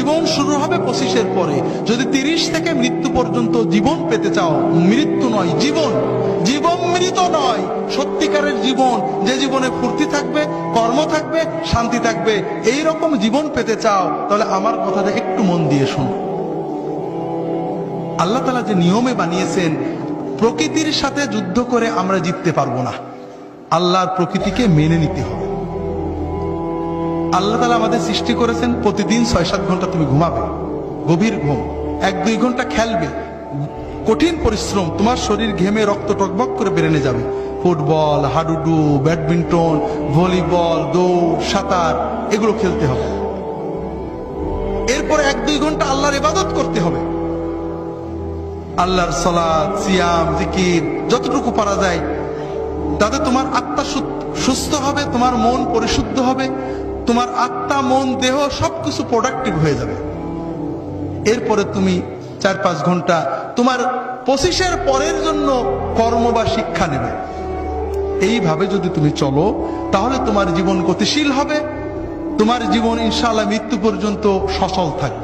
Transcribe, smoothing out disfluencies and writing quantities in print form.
জীবন শুরু হবে 25-এর পরে। যদি 30 থেকে মৃত্যু পর্যন্ত জীবন পেতে চাও, মৃত্যু নয় জীবন, জীবন মৃত নয়, সত্যিকারের জীবন, যে জীবনে ফুর্তি থাকবে, কর্ম থাকবে, শান্তি থাকবে, এই রকম জীবন পেতে চাও, তাহলে আমার কথাটা একটু মন দিয়ে শোনো। আল্লাহ তাআলা যে নিয়মে বানিয়েছেন, প্রকৃতির সাথে যুদ্ধ করে আমরা জিততে পারবো না, আল্লাহর প্রকৃতিকে মেনে নিতে হবে। আল্লাহ তাআলা আমাদের সৃষ্টি করেছেন, প্রতিদিন 6-7 ঘন্টা তুমি ঘুমাবে, গভীর ঘুম, 1-2 ঘন্টা খেলবে, কঠিন পরিশ্রম, তোমার শরীর ঘেমে রক্ত টকবক করে বেরেনে যাবে, ফুটবল, হাডুডু, ব্যাডমিন্টন, ভলিবল, দৌড়, সাঁতার, এগুলো খেলতে হবে। এরপরে 1-2 ঘন্টা আল্লাহর ইবাদত করতে হবে, আল্লাহর সালাত, সিয়াম, জিকির যতটুকু পারা যায়, তাতে তোমার আত্মা সুস্থ হবে, তোমার মন পরিশুদ্ধ হবে, তোমার আত্মা, মন, দেহ সবকিছু প্রোডাক্টিভ হয়ে যাবে। এরপরে তুমি 4-5 ঘন্টা তোমার 25-এর পরের জন্য কর্ম বা শিক্ষা নেবে। এইভাবে যদি তুমি চলো, তাহলে তোমার জীবন গতিশীল হবে, তোমার জীবন ইনশাআল্লাহ মৃত্যু পর্যন্ত সচল থাকবে।